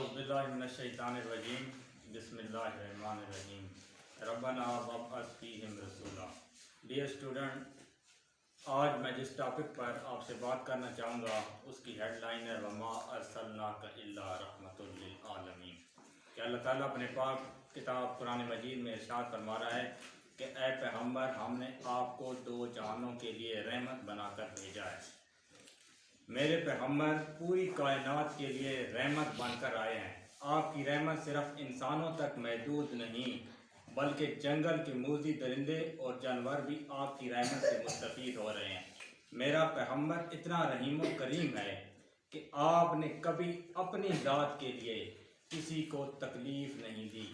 اعوذ باللہ من الشیطان الرجیم بسم اللہ الرحمن الرحیم ربنا وابعث فیہم رسولا۔ ڈیئر اسٹوڈنٹ، آج میں جس ٹاپک پر آپ سے بات کرنا چاہوں گا اس کی ہیڈ لائن ہے وما ارسلناک الا رحمۃ للعالمین، کہ اللہ تعالیٰ اپنے پاک کتاب قرآن مجید میں ارشاد فرما رہا ہے کہ اے پیغمبر، ہم نے آپ کو دو جہانوں کے لیے رحمت بنا کر بھیجا ہے۔ میرے پیغمبر پوری کائنات کے لیے رحمت بن کر آئے ہیں۔ آپ کی رحمت صرف انسانوں تک محدود نہیں بلکہ جنگل کے موذی درندے اور جانور بھی آپ کی رحمت سے مستفید ہو رہے ہیں۔ میرا پیغمبر اتنا رحیم و کریم ہے کہ آپ نے کبھی اپنی ذات کے لیے کسی کو تکلیف نہیں دی،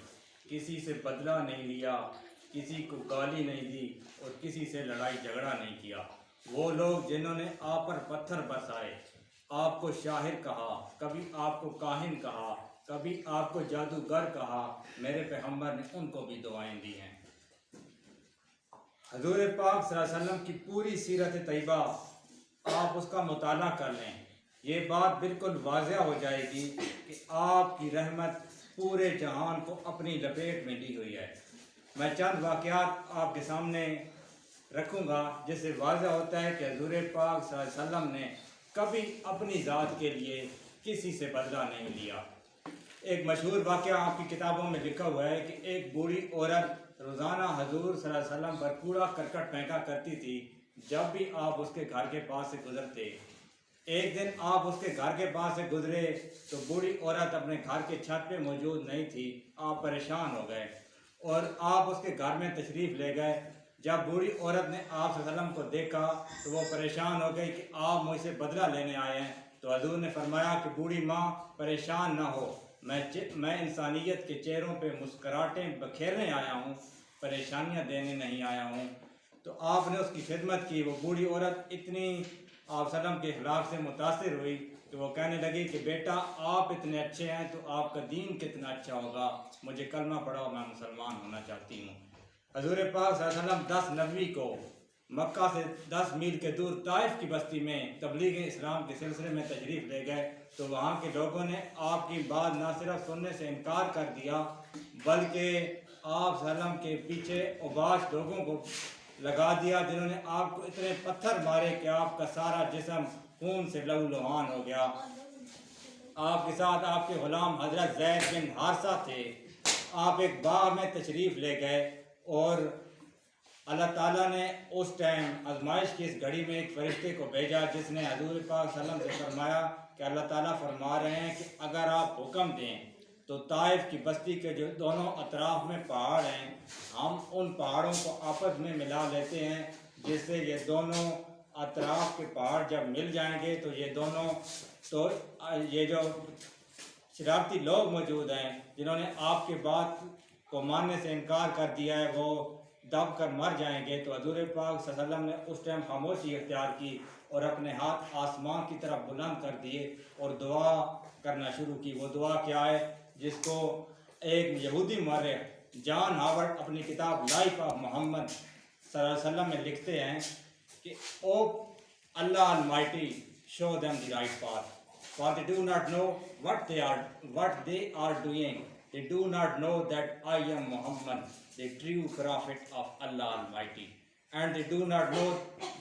کسی سے بدلہ نہیں لیا، کسی کو گالی نہیں دی اور کسی سے لڑائی جھگڑا نہیں کیا۔ وہ لوگ جنہوں نے آپ پر پتھر برسائے، آپ کو شاعر کہا، کبھی آپ کو کاہن کہا، کبھی آپ کو جادوگر کہا، میرے پیغمبر نے ان کو بھی دعائیں دی ہیں۔ حضور پاک صلی اللہ علیہ وسلم کی پوری سیرت طیبہ آپ اس کا مطالعہ کر لیں، یہ بات بالکل واضح ہو جائے گی کہ آپ کی رحمت پورے جہان کو اپنی لپیٹ میں لی ہوئی ہے۔ میں چند واقعات آپ کے سامنے رکھوں گا جس سے واضح ہوتا ہے کہ حضور پاک صلی اللہ علیہ وسلم نے کبھی اپنی ذات کے لیے کسی سے بدلہ نہیں لیا۔ ایک مشہور واقعہ آپ کی کتابوں میں لکھا ہوا ہے کہ ایک بوڑھی عورت روزانہ حضور صلی اللہ علیہ وسلم پر کوڑا کرکٹ پھینکا کرتی تھی جب بھی آپ اس کے گھر کے پاس سے گزرتے۔ ایک دن آپ اس کے گھر کے پاس سے گزرے تو بوڑھی عورت اپنے گھر کے چھت پہ موجود نہیں تھی۔ آپ پریشان ہو گئے اور آپ اس کے گھر میں تشریف لے گئے۔ جب بوڑھی عورت نے آپ صلی اللہ علیہ وسلم کو دیکھا تو وہ پریشان ہو گئی کہ آپ مجھ سے بدلہ لینے آئے ہیں۔ تو حضور نے فرمایا کہ بوڑھی ماں پریشان نہ ہو، میں انسانیت کے چہروں پہ مسکراہٹیں بکھیرنے آیا ہوں، پریشانیاں دینے نہیں آیا ہوں۔ تو آپ نے اس کی خدمت کی۔ وہ بوڑھی عورت اتنی آپ صلی اللہ علیہ وسلم کے اخلاق سے متاثر ہوئی کہ وہ کہنے لگی کہ بیٹا، آپ اتنے اچھے ہیں تو آپ کا دین کتنا اچھا ہوگا، مجھے کلمہ پڑھاؤ، میں مسلمان ہونا چاہتی ہوں۔ حضور پاک صلی اللہ علیہ وسلم 10 نویں کو مکہ سے 10 میل کے دور طائف کی بستی میں تبلیغ اسلام کے سلسلے میں تشریف لے گئے تو وہاں کے لوگوں نے آپ کی بات نہ صرف سننے سے انکار کر دیا بلکہ آپ صلی اللہ علیہ وسلم کے پیچھے اوباش لوگوں کو لگا دیا جنہوں نے آپ کو اتنے پتھر مارے کہ آپ کا سارا جسم خون سے لہو لہان ہو گیا۔ آپ کے ساتھ آپ کے غلام حضرت زید بن حارثہ تھے۔ آپ ایک باغ میں تشریف لے گئے اور اللہ تعالیٰ نے اس ٹائم آزمائش کی اس گھڑی میں ایک فرشتے کو بھیجا جس نے حضور پاک صلی اللہ علیہ وسلم سے فرمایا کہ اللہ تعالیٰ فرما رہے ہیں کہ اگر آپ حکم دیں تو طائف کی بستی کے جو دونوں اطراف میں پہاڑ ہیں، ہم ان پہاڑوں کو آپس میں ملا لیتے ہیں، جس سے یہ دونوں اطراف کے پہاڑ جب مل جائیں گے تو یہ جو شرارتی لوگ موجود ہیں جنہوں نے آپ کے بات کو ماننے سے انکار کر دیا ہے وہ دب کر مر جائیں گے۔ تو حضور پاک صلی اللہ علیہ وسلم نے اس ٹائم خاموشی اختیار کی اور اپنے ہاتھ آسمان کی طرف بلند کر دیے اور دعا کرنا شروع کی۔ وہ دعا کیا ہے جس کو ایک یہودی مورخ جان ہاورڈ اپنی کتاب لائف آف محمد صلی اللہ علیہ وسلم میں لکھتے ہیں کہ او اللہ almighty show them the right path, for they do not know what they are doing. They do not know that I am Muhammad, the true prophet of Allah Almighty, and they do not know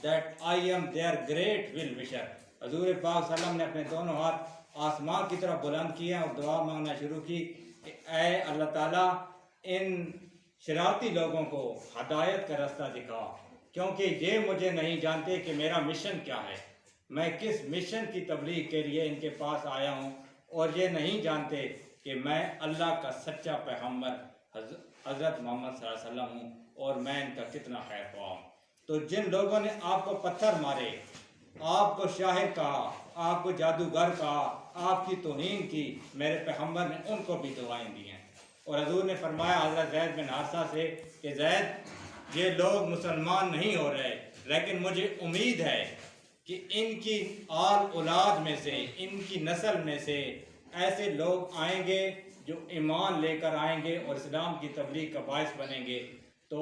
that I am their great will wisher. حضور پاک صلی اللہ علیہ وسلم نے اپنے دونوں ہاتھ آسمان کی طرف بلند کیے اور دعا مانگنا شروع کی کہ اے اللہ تعالیٰ ان شرارتی لوگوں کو ہدایت کا رستہ دکھا، کیونکہ یہ مجھے نہیں جانتے کہ میرا مشن کیا ہے، میں کس مشن کی تبلیغ کے لیے ان کے پاس آیا ہوں، اور یہ نہیں جانتے کہ میں اللہ کا سچا پیغمبر حضرت محمد صلی اللہ علیہ وسلم ہوں اور میں ان کا کتنا خیر خواہ ہوں۔ تو جن لوگوں نے آپ کو پتھر مارے، آپ کو شاعر کہا، آپ کو جادوگر کہا، آپ کی توہین کی، میرے پیغمبر نے ان کو بھی دعائیں دی ہیں۔ اور حضور نے فرمایا حضرت زید بن حارثہ سے کہ زید، یہ لوگ مسلمان نہیں ہو رہے لیکن مجھے امید ہے کہ ان کی آل اولاد میں سے، ان کی نسل میں سے ایسے لوگ آئیں گے جو ایمان لے کر آئیں گے اور اسلام کی تبلیغ کا باعث بنیں گے۔ تو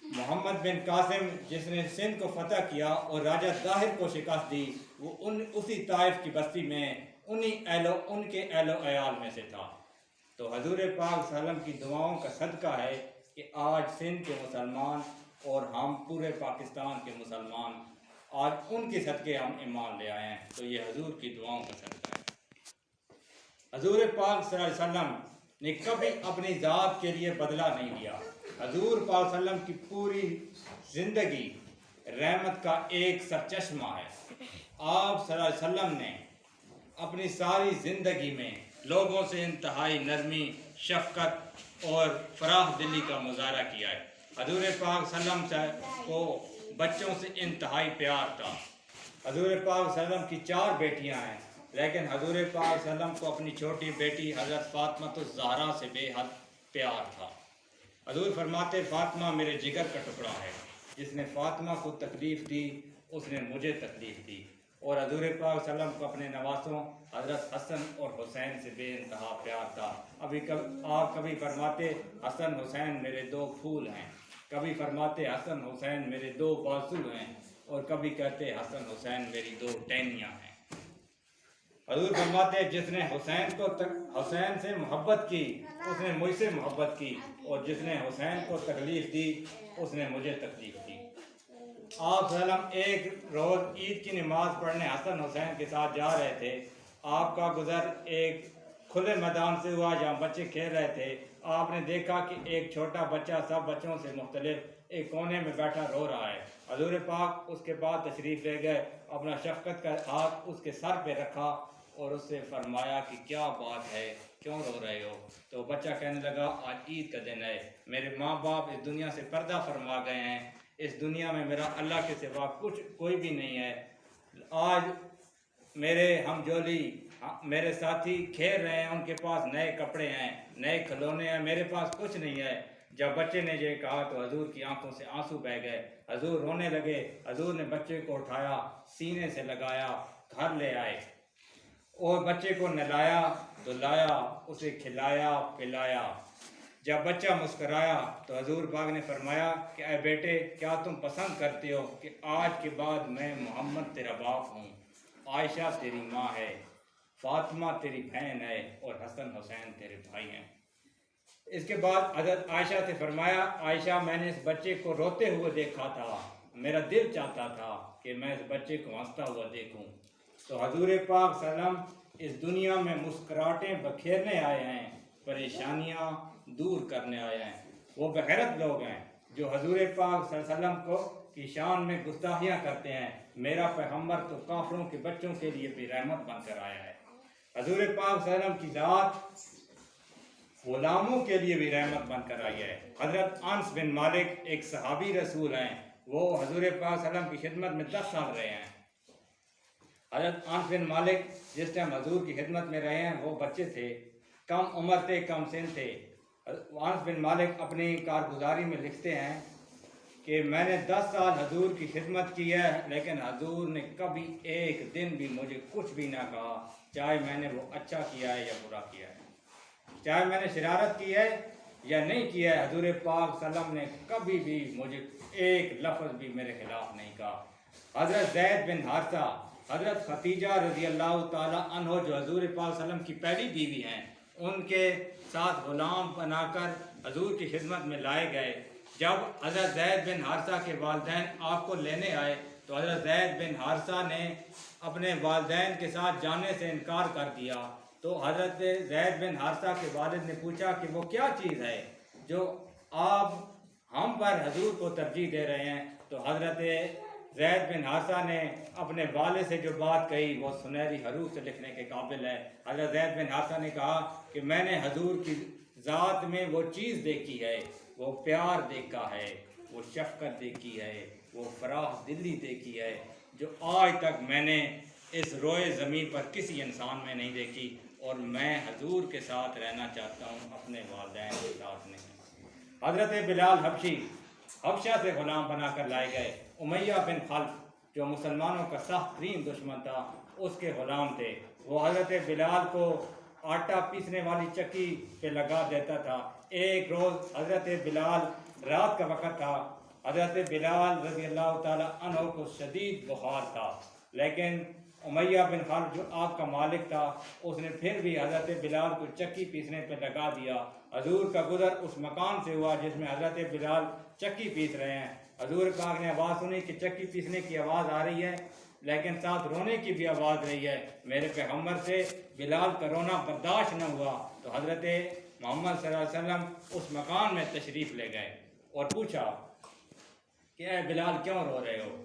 محمد بن قاسم جس نے سندھ کو فتح کیا اور راجہ طاہر کو شکست دی، وہ اسی طائف کی بستی میں ان کے اہل و عیال میں سے تھا۔ تو حضور پاک صلی اللہ علیہ وسلم کی دعاؤں کا صدقہ ہے کہ آج سندھ کے مسلمان اور ہم پورے پاکستان کے مسلمان آج ان کے صدقے ہم ایمان لے آئے ہیں، تو یہ حضور کی دعاؤں کا صدقہ ہے۔ حضور پاک صلی اللہ علیہ وسلم نے کبھی اپنی ذات کے لیے بدلہ نہیں لیا۔ حضور پاک صلی اللہ علیہ وسلم کی پوری زندگی رحمت کا ایک سرچشمہ ہے۔ آپ صلی اللہ علیہ وسلم نے اپنی ساری زندگی میں لوگوں سے انتہائی نرمی، شفقت اور فراخ دلی کا مظاہرہ کیا ہے۔ حضور پاک صلی اللہ علیہ وسلم کو بچوں سے انتہائی پیار تھا۔ حضور پاک صلی اللہ علیہ وسلم کی 4 بیٹیاں ہیں، لیکن حضور پاک صلی اللہ علیہ وسلم کو اپنی چھوٹی بیٹی حضرت فاطمہ الزہرا سے بے حد پیار تھا۔ حضور فرماتے فاطمہ میرے جگر کا ٹکڑا ہے، جس نے فاطمہ کو تکلیف دی اس نے مجھے تکلیف دی۔ اور حضور پاک صلی اللہ علیہ وسلم کو اپنے نواسوں حضرت حسن اور حسین سے بے انتہا پیار تھا۔ آپ کبھی فرماتے حسن حسین میرے 2 پھول ہیں، کبھی فرماتے حسن حسین میرے 2 بازو ہیں، اور کبھی کہتے حسن حسین میری 2 ٹہنیاں ہیں۔ حضور فرماتے جس نے حسین سے محبت کی اس نے مجھ سے محبت کی، اور جس نے حسین کو تکلیف دی اس نے مجھے تکلیف دی۔ آپ صلی اللہ علیہ وسلم ایک روز عید کی نماز پڑھنے حسن حسین کے ساتھ جا رہے تھے۔ آپ کا گزر ایک کھلے میدان سے ہوا جہاں بچے کھیل رہے تھے۔ آپ نے دیکھا کہ ایک چھوٹا بچہ سب بچوں سے مختلف ایک کونے میں بیٹھا رو رہا ہے۔ حضور پاک اس کے بعد تشریف لے گئے، اپنا شفقت کا ہاتھ اس کے سر پہ رکھا اور اس سے فرمایا کہ کیا بات ہے، کیوں رو رہے ہو؟ تو بچہ کہنے لگا آج عید کا دن ہے، میرے ماں باپ اس دنیا سے پردہ فرما گئے ہیں، اس دنیا میں میرا اللہ کے سوا کوئی بھی نہیں ہے۔ آج میرے ہم جولی میرے ساتھی کھیل رہے ہیں، ان کے پاس نئے کپڑے ہیں، نئے کھلونے ہیں، میرے پاس کچھ نہیں ہے۔ جب بچے نے یہ کہا تو حضور کی آنکھوں سے آنسو بہہ گئے، حضور رونے لگے۔ حضور نے بچے کو اٹھایا، سینے سے لگایا، گھر لے آئے اور بچے کو نہلایا دھلایا، اسے کھلایا پلایا۔ جب بچہ مسکرایا تو حضور پاک نے فرمایا کہ اے بیٹے کیا تم پسند کرتے ہو کہ آج کے بعد میں محمد تیرا باپ ہوں، عائشہ تیری ماں ہے، فاطمہ تیری بہن ہے، اور حسن حسین تیرے بھائی ہیں۔ اس کے بعد حضرت عائشہ سے فرمایا عائشہ میں نے اس بچے کو روتے ہوئے دیکھا تھا، میرا دل چاہتا تھا کہ میں اس بچے کو ہنستا ہوا دیکھوں۔ تو حضور پاک صلی اللہ علیہ وسلم اس دنیا میں مسکراہٹیں بکھیرنے آئے ہیں، پریشانیاں دور کرنے آئے ہیں۔ وہ بغیرت لوگ ہیں جو حضور پاک صلی اللہ علیہ وسلم کو کی شان میں گستاخیاں کرتے ہیں۔ میرا پیغمبر تو کافروں کے بچوں کے لیے بھی رحمت بن کر آیا ہے۔ حضور پاک صلی اللہ علیہ وسلم کی ذات غلاموں کے لیے بھی رحمت بن کر آئی ہے۔ حضرت انس بن مالک ایک صحابی رسول ہیں، وہ حضور پاک صلی اللہ علیہ وسلم کی خدمت میں 10 سال رہے ہیں۔ حضرت انس بن مالک جس ٹائم حضور کی خدمت میں رہے ہیں وہ بچے تھے، کم عمر تھے، کم سن تھے۔ انس بن مالک اپنی کارگزاری میں لکھتے ہیں کہ میں نے 10 سال حضور کی خدمت کی ہے، لیکن حضور نے کبھی ایک دن بھی مجھے کچھ بھی نہ کہا، چاہے میں نے وہ اچھا کیا ہے یا برا کیا ہے، چاہے میں نے شرارت کی ہے یا نہیں کیا ہے۔ حضور پاک صلی اللہ علیہ وسلم نے کبھی بھی مجھے ایک لفظ بھی میرے خلاف نہیں کہا۔ حضرت زید بن حارثہ، حضرت ختیجہ رضی اللہ تعالیٰ عنہ جو حضور پاک صلی اللہ علیہ وسلم کی پہلی بیوی ہیں، ان کے ساتھ غلام بنا کر حضور کی خدمت میں لائے گئے۔ جب حضرت زید بن حارثہ کے والدین آپ کو لینے آئے تو حضرت زید بن حارثہ نے اپنے والدین کے ساتھ جانے سے انکار کر دیا۔ تو حضرت زید بن حارثہ کے والد نے پوچھا کہ وہ کیا چیز ہے جو آپ ہم پر حضور کو ترجیح دے رہے ہیں؟ تو حضرت زید بن حارثہ نے اپنے والد سے جو بات کہی وہ سنہری حروف سے لکھنے کے قابل ہے۔ حضرت زید بن حارثہ نے کہا کہ میں نے حضور کی ذات میں وہ چیز دیکھی ہے، وہ پیار دیکھا ہے، وہ شفقت دیکھی ہے، وہ فراخ دلی دیکھی ہے، جو آج تک میں نے اس روئے زمین پر کسی انسان میں نہیں دیکھی، اور میں حضور کے ساتھ رہنا چاہتا ہوں، اپنے والدین کے ساتھ نہیں۔ حضرت بلال حبشی حبشہ سے غلام بنا کر لائے گئے۔ امیہ بن خلف جو مسلمانوں کا سخت ترین دشمن تھا اس کے غلام تھے۔ وہ حضرت بلال کو آٹا پیسنے والی چکی پہ لگا دیتا تھا۔ ایک روز حضرت بلال رات کا وقت تھا، حضرت بلال رضی اللہ تعالیٰ عنہ کو شدید بخار تھا، لیکن امیہ بن خلف جو آپ کا مالک تھا اس نے پھر بھی حضرت بلال کو چکی پیسنے پہ لگا دیا۔ حضور کا گزر اس مکان سے ہوا جس میں حضرت بلال چکی پیس رہے ہیں۔ حضور پاک نے آواز سنی کہ چکی پیسنے کی آواز آ رہی ہے لیکن ساتھ رونے کی بھی آواز رہی ہے۔ میرے پیغمبر سے بلال کا رونا برداشت نہ ہوا تو حضرت محمد صلی اللہ علیہ وسلم اس مکان میں تشریف لے گئے اور پوچھا کہ اے بلال کیوں رو رہے ہو؟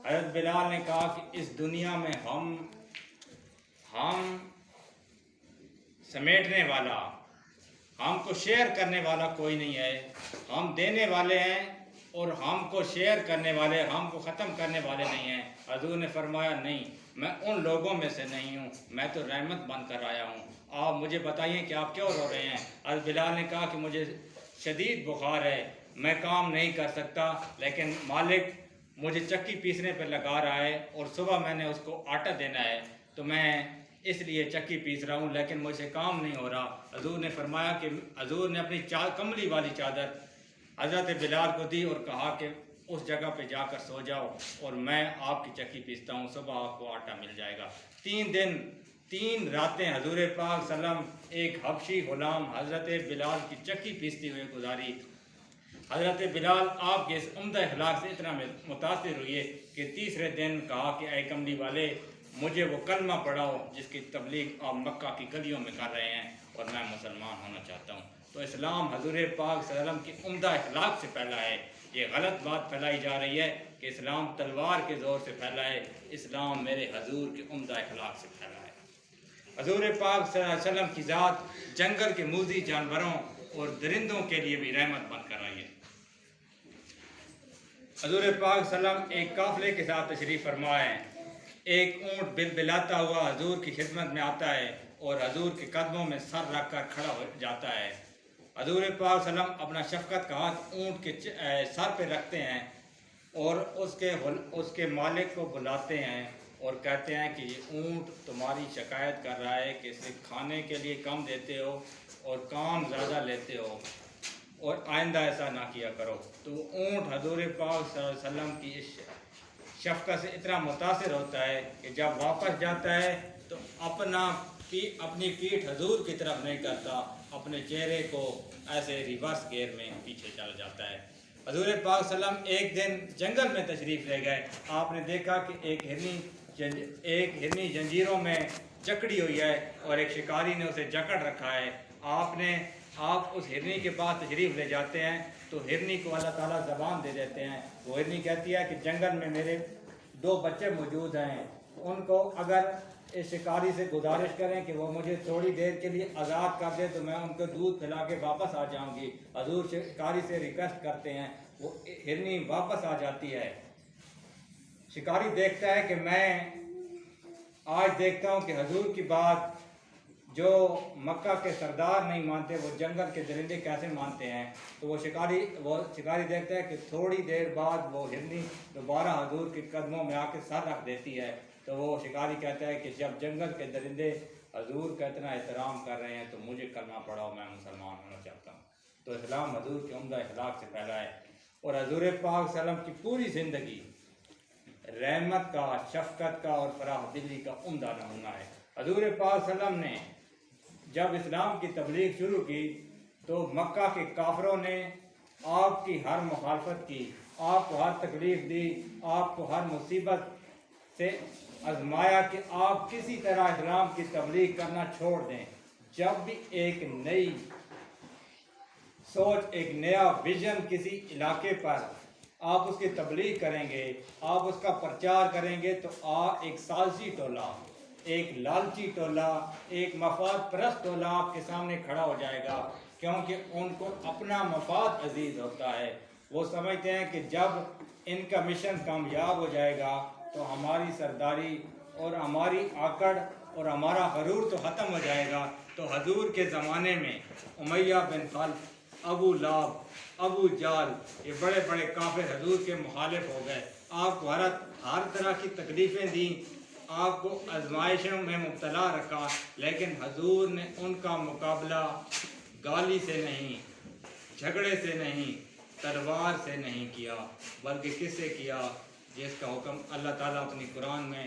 حضرت بلال نے کہا کہ اس دنیا میں ہم سمیٹنے والا، ہم کو شیئر کرنے والا کوئی نہیں ہے، ہم دینے والے ہیں اور ہم کو شیئر کرنے والے، ہم کو ختم کرنے والے نہیں ہیں۔ حضور نے فرمایا نہیں، میں ان لوگوں میں سے نہیں ہوں، میں تو رحمت بن کر آیا ہوں، آپ مجھے بتائیے کہ آپ کیوں رو رہے ہیں؟ حضرت بلال نے کہا کہ مجھے شدید بخار ہے، میں کام نہیں کر سکتا، لیکن مالک مجھے چکی پیسنے پہ لگا رہا ہے اور صبح میں نے اس کو آٹا دینا ہے تو میں اس لیے چکی پیس رہا ہوں لیکن مجھ سے کام نہیں ہو رہا۔ حضور نے فرمایا کہ حضور نے اپنی کملی والی چادر حضرت بلال کو دی اور کہا کہ اس جگہ پہ جا کر سو جاؤ اور میں آپ کی چکی پیستا ہوں، صبح آپ کو آٹا مل جائے گا۔ 3 دن 3 راتیں حضور پاک صلی اللہ علیہ وسلم ایک حبشی غلام حضرت بلال کی چکی پیستے ہوئے گزاری۔ حضرت بلال آپ کے اس عمدہ اخلاق سے اتنا متاثر ہوئے کہ تیسرے دن کہا کہ اے کملی والے مجھے وہ کلمہ پڑھاؤ جس کی تبلیغ آپ مکہ کی گلیوں میں کر رہے ہیں اور میں مسلمان ہونا چاہتا ہوں۔ تو اسلام حضور پاک صلی اللہ علیہ وسلم کی عمدہ اخلاق سے پھیلا ہے۔ یہ غلط بات پھیلائی جا رہی ہے کہ اسلام تلوار کے زور سے پھیلا ہے، اسلام میرے حضور کے عمدہ اخلاق سے پھیلا ہے۔ حضور پاک صلی اللہ علیہ وسلم کی ذات جنگل کے موذی جانوروں اور درندوں کے لیے بھی رحمت بن کر آئی ہے۔ حضور پاک صلی اللہ علیہ وسلم ایک قافلے کے ساتھ تشریف فرما ہے، ایک اونٹ بلبلاتا ہوا حضور کی خدمت میں آتا ہے اور حضور کے قدموں میں سر رکھ کر کھڑا ہو جاتا ہے۔ حضور پاک صلی اللہ علیہ وسلم اپنا شفقت کا ہاتھ اونٹ کے سر پہ رکھتے ہیں اور اس کے مالک کو بلاتے ہیں اور کہتے ہیں کہ یہ اونٹ تمہاری شکایت کر رہا ہے کہ اسے کھانے کے لیے کم دیتے ہو اور کام زیادہ لیتے ہو اور آئندہ ایسا نہ کیا کرو۔ تو اونٹ حضور پاک صلی اللہ علیہ وسلم کی اس شفقت سے اتنا متاثر ہوتا ہے کہ جب واپس جاتا ہے تو اپنی پیٹھ حضور کی طرف نہیں کرتا، اپنے چہرے کو ایسے ریورس گیئر میں پیچھے چل جاتا ہے۔ حضور پاک صلی اللہ علیہ وسلم ایک دن جنگل میں تشریف لے گئے، آپ نے دیکھا کہ ایک ہرنی جنجیروں میں جکڑی ہوئی ہے اور ایک شکاری نے اسے جکڑ رکھا ہے۔ آپ اس ہرنی کے پاس تشریف لے جاتے ہیں تو ہرنی کو اللہ تعالیٰ زبان دے دیتے ہیں۔ وہ ہرنی کہتی ہے کہ جنگل میں میرے 2 بچے موجود ہیں، ان کو اگر اس شکاری سے گزارش کریں کہ وہ مجھے تھوڑی دیر کے لیے آزاد کر دے تو میں ان کو دودھ پلا کے واپس آ جاؤں گی۔ حضور شکاری سے ریکویسٹ کرتے ہیں، وہ ہرنی واپس آ جاتی ہے۔ شکاری دیکھتا ہے کہ میں آج دیکھتا ہوں کہ حضور کی بات جو مکہ کے سردار نہیں مانتے وہ جنگل کے درندے کیسے مانتے ہیں۔ تو وہ شکاری دیکھتا ہے کہ تھوڑی دیر بعد وہ ہرنی دوبارہ حضور کے قدموں میں آ کے سر رکھ دیتی ہے۔ تو وہ شکاری کہتا ہے کہ جب جنگل کے درندے حضور کا اتنا احترام کر رہے ہیں تو مجھے کلمہ پڑھاؤ، میں مسلمان ہونا چاہتا ہوں۔ تو اسلام حضور کے عمدہ اخلاق سے پھیلا ہے اور حضور پاک صلی اللہ علیہ وسلم کی پوری زندگی رحمت کا، شفقت کا اور فراخ دلی کا عمدہ نمونہ ہے۔ حضور پاک صلی اللہ علیہ وسلم نے جب اسلام کی تبلیغ شروع کی تو مکہ کے کافروں نے آپ کی ہر مخالفت کی، آپ کو ہر تکلیف دی، آپ کو ہر مصیبت سے آزمایا کہ آپ کسی طرح اسلام کی تبلیغ کرنا چھوڑ دیں۔ جب بھی ایک نئی سوچ، ایک نیا ویژن کسی علاقے پر آپ اس کی تبلیغ کریں گے، آپ اس کا پرچار کریں گے تو ایک سازشی ٹولہ، ایک لالچی ٹولہ، ایک مفاد پرست ٹولہ آپ کے سامنے کھڑا ہو جائے گا، کیونکہ ان کو اپنا مفاد عزیز ہوتا ہے۔ وہ سمجھتے ہیں کہ جب ان کا مشن کامیاب ہو جائے گا تو ہماری سرداری اور ہماری آکڑ اور ہمارا غرور تو ختم ہو جائے گا۔ تو حضور کے زمانے میں امیہ بن خلف، ابو لہب، ابو جہل، یہ بڑے بڑے کافر حضور کے مخالف ہو گئے، آپ کو ہر طرح کی تکلیفیں دیں، آپ کو آزمائشوں میں مبتلا رکھا، لیکن حضور نے ان کا مقابلہ گالی سے نہیں، جھگڑے سے نہیں، تلوار سے نہیں کیا، بلکہ کس سے کیا؟ جس کا حکم اللہ تعالیٰ اپنی قرآن میں